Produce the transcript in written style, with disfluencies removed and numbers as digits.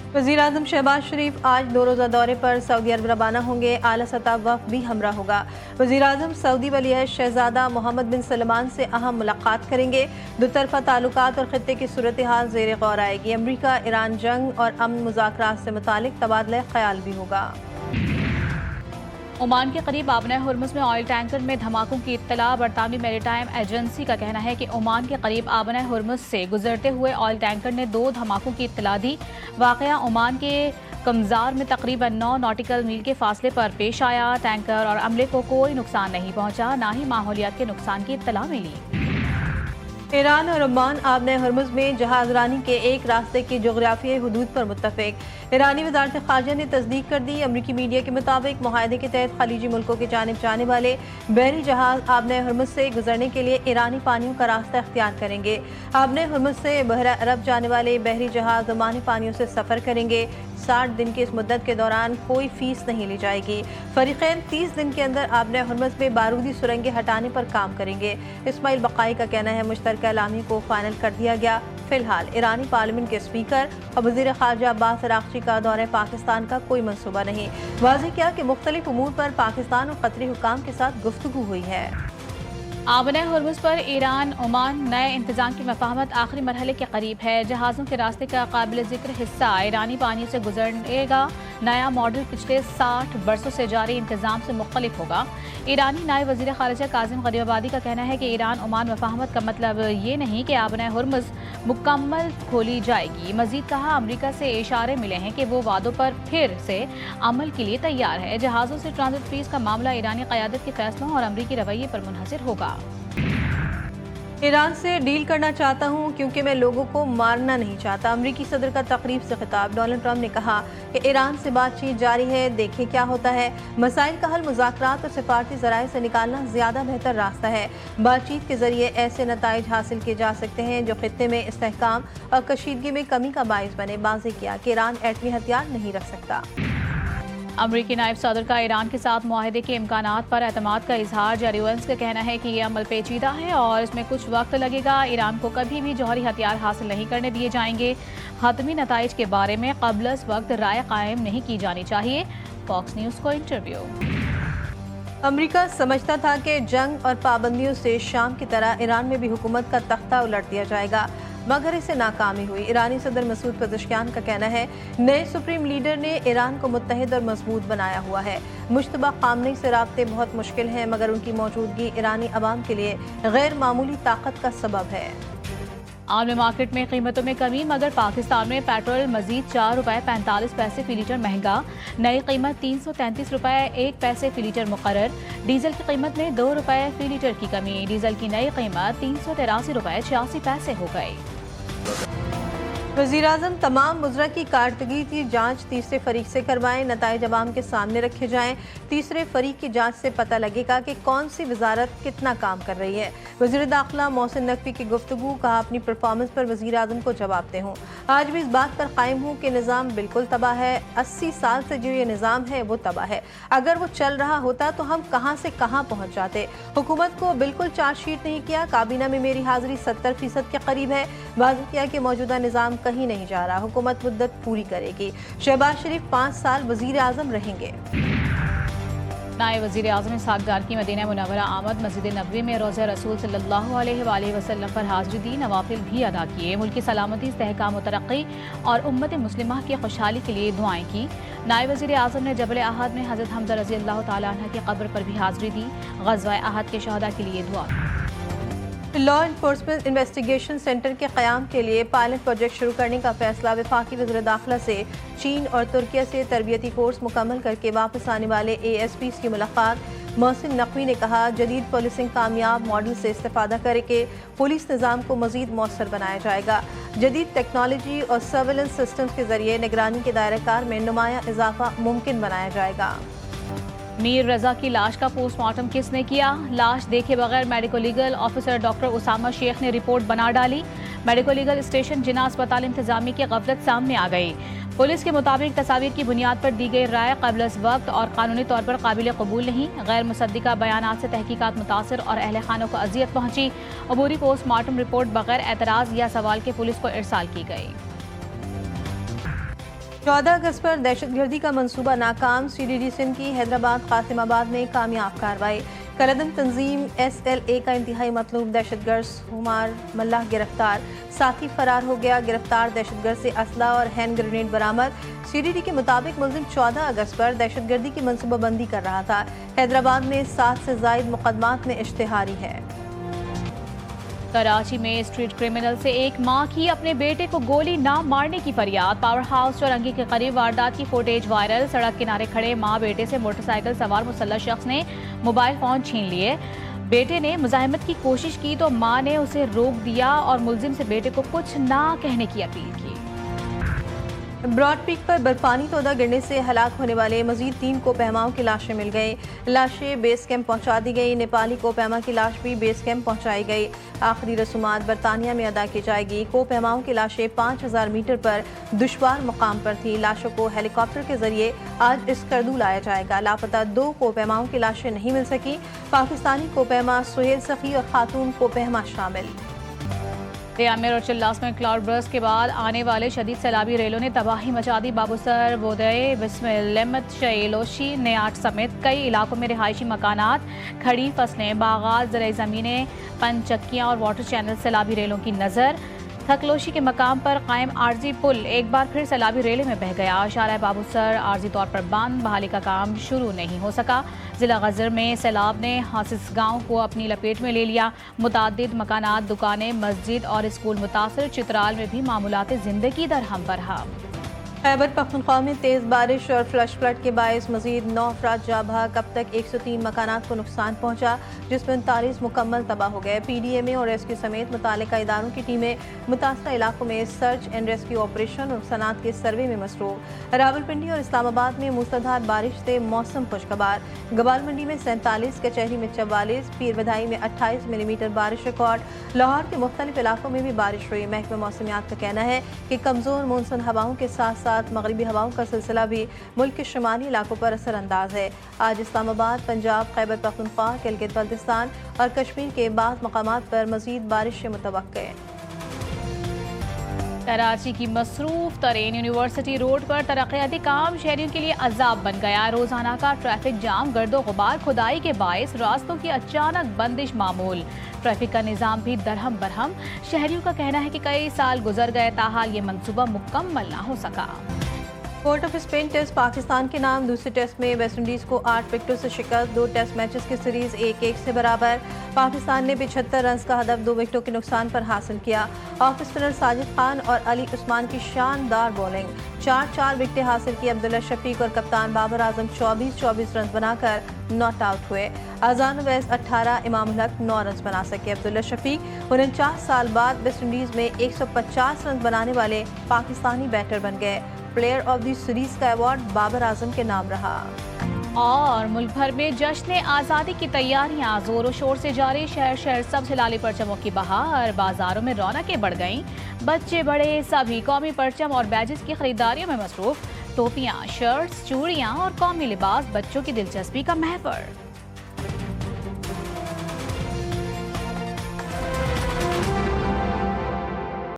वज़ीर-ए-आज़म शहबाज शरीफ आज 2 रोज़ा दौरे पर सऊदी अरब रवाना होंगे। आला सतह वफ़द भी हमरा होगा। वज़ीर-ए-आज़म सऊदी वली-अहद शहज़ादा मोहम्मद बिन सलमान से अहम मुलाकात करेंगे। दुतरफ़ा ताल्लुकात और ख़ित्ते की सूरत हाल ज़ेर गौर आएगी। अमरीका ईरान जंग और अमन मुज़ाकरात से मुतालिक तबादला ख़याल भी होगा। ओमान के करीब आबना हुर्मुज़ में ऑयल टैंकर में धमाकों की इत्तला। बरतानवी मैरीटाइम एजेंसी का कहना है कि ओमान के करीब आबना हुर्मुज़ से गुजरते हुए ऑयल टैंकर ने 2 धमाकों की इत्तला दी। वाक़या ओमान के कमजार में तकरीबन 9 नॉटिकल मील के फासले पर पेश आया। टैंकर और अमले को कोई नुकसान नहीं पहुंचा, ना ही माहौलियात के नुकसान की इत्तला मिली। ईरान और ओमान आबना हुर्मुज़ में जहाज़ रानी के एक रास्ते की जोग्राफियाई हुदूद पर मुत्तफ़िक। ईरानी वज़ारत ख़ारजा ने तस्दीक कर दी। अमरीकी मीडिया के मुताबिक मुआहदे के तहत खलीजी मुल्कों की जानिब जाने वाले बहरी जहाज़ आबना हुर्मुज़ से गुजरने के लिए ईरानी पानियों का रास्ता इख्तियार करेंगे। आबना हुर्मुज़ से बहरा अरब जाने वाले बहरी जहाज़ ओमानी पानियों से सफ़र करेंगे। 60 दिन की इस मुद्दत के दौरान कोई फीस नहीं ली जाएगी। फरीक़ैन 30 दिन के अंदर आबना हुर्मुज़ में बारूदी सुरंगें हटाने पर काम करेंगे। इस्माइल बक़ाई का कहना है मुश्तरका एलामी को फाइनल कर दिया गया। फिलहाल ईरानी पार्लियामेंट के स्पीकर और वज़ीर ख़ारजा अब्बास अराग़ची का दौरे पाकिस्तान का कोई मंसूबा नहीं। वाज़ेह किया कि मुख्तलिफ उमूर पर पाकिस्तान और क़तरी हुक्काम के साथ गुफ्तगू हुई है। आबना हुर्मुज़ पर ईरान ओमान नए इंतज़ाम की मफ़ाहमत आखिरी मरहले के करीब है। जहाज़ों के रास्ते का काबिल ज़िक्र हिस्सा ईरानी पानी से गुजरेगा। नया मॉडल पिछले 60 बरसों से जारी इंतज़ाम से मुख्तलिफ होगा। ईरानी नायब वज़ीर ख़ारजा काज़िम ग़रीबाबादी का कहना है कि ईरान ओमान मफ़ाहमत का मतलब ये नहीं कि आबना हुर्मुज़ मुकम्मल खोली जाएगी। मज़ीद कहा, अमरीका से इशारे मिले हैं कि वो वादों पर फिर से अमल के लिए तैयार है। जहाज़ों से ट्रांजिट फीस का मामला ईरानी क़यादत के फैसलों और अमरीकी रवैये पर मुनहसर होगा। ईरान से डील करना चाहता हूं क्योंकि मैं लोगों को मारना नहीं चाहता। अमरीकी सदर का तकरीब से खिताब। डोनाल्ड ट्रंप ने कहा कि ईरान से बातचीत जारी है, देखें क्या होता है। मसाइल का हल मुज़ाकरात और सिफारती ज़राए से निकालना ज़्यादा बेहतर रास्ता है। बातचीत के ज़रिए ऐसे नताइज हासिल किए जा सकते हैं जो खित्ते में इस्तेहकाम और कशीदगी में कमी का बाइस बने। वाज़ेह किया कि ईरान एटमी हथियार नहीं रख सकता। अमरीकी नायब सदर का ईरान के साथ मुआहदे के इम्कानात पर एतमाद का इजहार। जेरी वेंस का कहना है कि यह अमल पेचीदा है और इसमें कुछ वक्त लगेगा। ईरान को कभी भी जौहरी हथियार हासिल नहीं करने दिए जाएंगे। हतमी नताइज के बारे में क़ब्ल अज़ वक्त राय कायम नहीं की जानी चाहिए। फॉक्स न्यूज़ को इंटरव्यू। अमरीका समझता था कि जंग और पाबंदियों से शाम की तरह ईरान में भी हुकूमत का तख्ता उलट दिया जाएगा, मगर इसे नाकामी हुई। ईरानी सदर मसूद पेज़ेश्कियान का कहना है नए सुप्रीम लीडर ने ईरान को मुत्तहिद और मजबूत बनाया हुआ है। मुश्तबा ख़ामनेई से राब्ते बहुत मुश्किल हैं, मगर उनकी मौजूदगी ईरानी अवाम के लिए गैर मामूली ताकत का सबब है। आलमी मार्केट में कीमतों में कमी, मगर पाकिस्तान में पेट्रोल मजीद ₹4.45 फी लीटर महंगा। नई कीमत ₹333.1 फी लीटर मुकर्रर। डीजल की कीमत में ₹2 फी लीटर की कमी। डीजल की नई कीमत ₹383.86 हो गई। वज़ीर-ए-आज़म तमाम मुज़रा की कारदगी की जाँच तीसरे फरीक से करवाएं। नताइज अवाम के सामने रखे जाएं। तीसरे फरीक की जाँच से पता लगेगा कि कौन सी वजारत कितना काम कर रही है। वज़ीर दाखिला मोहसिन नकवी की गुफ्तगू। कहा, अपनी परफॉर्मेंस पर वज़ीर-ए-आज़म को जवाब दे हूँ। आज भी इस बात पर कायम हूँ कि निज़ाम बिल्कुल तबाह है। 80 साल से जो ये निज़ाम है वो तबाह है। अगर वो चल रहा होता तो हम कहाँ से कहाँ पहुँच जाते। हुकूमत को बिल्कुल चार्जशीट नहीं किया। काबीना में मेरी हाजिरी 70% के करीब है। वाज़ेह किया कि मौजूदा निज़ाम कहीं नहीं जा रहा। हुकूमत मुद्दत पूरी करेगी। शहबाज शरीफ 5 साल वज़ीर-ए-आज़म रहेंगे। नायब वज़ीर-ए-आज़म इसहाक़ डार की मदीना मुनव्वरा आमद। मस्जिद नबवी में रोज़ा रसूल सल्लल्लाहु अलैहि वसल्लम पर हाज़िरी दी। नवाफिल भी अदा किए। मुल्क की सलामती, इस्तेहकाम व तरक्की और उम्मत मुस्लिमा की खुशहाली के लिए दुआएं की। नायब वज़ीर-ए-आज़म ने जबल अहद में हज़रत हमज़ा रज़ी अल्लाह तआला अन्हा की कब्र पर भी हाज़िरी दी। ग़ज़वा अहद के शहदा के लिए दुआ। लॉ इन्फोर्समेंट इन्वेस्टिगेशन सेंटर के क़याम के लिए पायलट प्रोजेक्ट शुरू करने का फैसला। वफाकी वज़ीर दाखिला से चीन और तुर्किया से तरबियती कोर्स मुकम्मल करके वापस आने वाले ASPs की मुलाकात। मोहसिन नकवी ने कहा, जदीद पुलिसिंग कामयाब मॉडल से इस्तेफादा करके पुलिस निज़ाम को मज़ीद मौसर बनाया जाएगा। जदीद टेक्नोलॉजी और सर्विलेंस सिस्टम्स के ज़रिए निगरानी के दायरा कार में नुमाया इजाफा मुमकिन बनाया जाएगा। मीर रजा की लाश का पोस्टमार्टम किसने किया? लाश देखे बगैर medico legal officer doctor Usama Shaikh ने रिपोर्ट बना डाली। मेडिको लीगल स्टेशन जिना अस्पताल इंतजामी की गफलत सामने आ गई। पुलिस के मुताबिक तस्वीर की बुनियाद पर दी गई राय क़ब्ल अज़ वक्त और कानूनी तौर पर काबिल कबूल नहीं। गैर मुसद्दिका बयानात से तहकीकात मुतासर और अहल खानों को अजियत पहुंची। अबूरी पोस्टमार्टम रिपोर्ट बगैर एतराज़ या सवाल के पुलिस को इरसाल की गई। 14 अगस्त पर दहशत गर्दी का मंसूबा नाकाम। CDD सिंध की हैदराबाद कासिमाबाद में कामयाब कार्रवाई। कलदम तंजीम SLA का इंतहाई मतलूब दहशतगर्द हुमार मल्लाह गिरफ्तार। साथी फरार हो गया। गिरफ्तार दहशतगर्द से असला और हैंड ग्रेनेड बरामद। CDD के मुताबिक मुलजिम 14 अगस्त पर दहशतगर्दी की मनसूबाबंदी कर रहा था। हैदराबाद में 7 से जायद मुकदमात में इश्तिहारी है। कराची में स्ट्रीट क्रिमिनल से एक मां की अपने बेटे को गोली ना मारने की फरियाद। पावर हाउस चौरंगी के करीब वारदात की फुटेज वायरल। सड़क किनारे खड़े मां बेटे से मोटरसाइकिल सवार मुसल्लह शख्स ने मोबाइल फोन छीन लिए। बेटे ने मुजाहिमत की कोशिश की तो मां ने उसे रोक दिया और मुलजिम से बेटे को कुछ ना कहने की अपील की। ब्रॉड पीक पर बर्फानी तोदा गिरने से हलाक होने वाले मजीद 3 कोपहमाओं की लाशें मिल गई। लाशें बेस कैंप पहुंचा दी गई। नेपाली कोपहमा की लाश भी बेस कैंप पहुंचाई गई। आखिरी रसूमात बरतानिया में अदा की जाएगी। कोपहमाओं की लाशें 5000 मीटर पर दुश्वार मकाम पर थी। लाशों को हेलीकॉप्टर के जरिए आज स्कर्दू लाया जाएगा। लापता 2 कोपहमाओं की लाशें नहीं मिल सकी। पाकिस्तानी कोपहमा सुहेल सखी और खातून कोपहमा शामिल। आमिर और चिल्लास में क्लाउड बर्स्ट के बाद आने वाले शदीद सैलाबी रेलों ने तबाही मचा दी। बाबूसर, बोदय, बिस्मिल्लाह, शैलोशी, नेयाट समेत कई इलाकों में रिहायशी मकानात, खड़ी फसलें, बागात, ज़राई ज़मीनें, पंचक्कियाँ और वाटर चैनल सैलाबी रेलों की नज़र। थकलोशी के मकाम पर कायम आर्जी पुल एक बार फिर सैलाबी रेले में बह गया। शारा बाबूसर आर्जी तौर पर बंद, बहाली का काम शुरू नहीं हो सका। जिला गजर में सैलाब ने हासिस गांव को अपनी लपेट में ले लिया। मुतादिद मकानात, दुकानें, मस्जिद और स्कूल मुतासर। चित्राल में भी मामूलात ज़िंदगी दरहम बरहम। खैबर पख्तूनख्वा में तेज़ बारिश और फ्लश फ्लड के बायस मजीद 9 अफराद जा भाग। अब तक 103 मकानात को नुकसान पहुंचा, जिसमें 39 मुकम्मल तबाह हो गए। PDMA और रेस्क्यू समेत मुतालिका इदारों की टीमें मुतासरा इलाकों में सर्च एंड रेस्क्यू ऑपरेशन और नुकसानात के सर्वे में मसरूफ। रावलपिंडी और इस्लामाबाद में मूसलाधार बारिश से मौसम खुशगवार। गबाल मंडी में 47, कचहरी में 44, पीर बधाई में 28 मिलीमीटर बारिश रिकॉर्ड। लाहौर के मुख्तलिफ इलाकों में भी बारिश हुई। महकमा मौसमियात का कहना है कि कमज़ोर मानसून हवाओं के साथ साथ मगरबी हवाओं का सिलसिला भी मुल्क के शुमाली इलाकों पर असरअंदाज है। आज इस्लामाबाद, पंजाब, खैबर पख्तूनख्वा, गिलगित बल्तिस्तान और कश्मीर के बाद मकामात पर मजीद बारिश मुतवक्के है। कराची की मसरूफ तरीन यूनिवर्सिटी रोड पर तरक्याती काम शहरियों के लिए अजाब बन गया। रोजाना का ट्रैफिक जाम, गर्दो गुबार, खुदाई के बायस रास्तों की अचानक बंदिश मामूल। ट्रैफिक का निज़ाम भी दरहम बरहम। शहरियों का कहना है कि कई साल गुजर गए, ताहाल ये मंसूबा मुकम्मल ना हो सका। Port of Spain test Pakistan के नाम। दूसरे टेस्ट में वेस्ट इंडीज को 8 विकेटों से शिकस्त। 2 टेस्ट मैचेस की सीरीज 1-1 से बराबर। पाकिस्तान ने 75 रन का हदफ 2 विकेटों के नुकसान पर हासिल किया। ऑफ स्पिनर साजिद खान और अली उस्मान की शानदार बॉलिंग। 4 विकेटें हासिल की। अब्दुल्ला शफीक और कप्तान बाबर आजम 24 रन बनाकर नॉट आउट हुए। अजान अवैस 18, इमाम उल हक 9 रन बना सके। अब्दुल्ला शफीक 49 साल बाद वेस्ट इंडीज में 150 रन बनाने वाले पाकिस्तानी बैटर बन गए। प्लेयर ऑफ द सीरीज का अवार्ड बाबर आजम के नाम रहा। और मुल्क भर में जश्न आज़ादी की तैयारियां जोरों शोर से जारी। शहर शहर सब्ज़ हिलाली परचमों की बहार। बाजारों में रौनकें बढ़ गईं। बच्चे बड़े सभी कौमी परचम और बैजेस की खरीदारियों में मसरूफ। टोपियां, शर्ट्स, चूड़ियां और कौमी लिबास बच्चों की दिलचस्पी का महवर।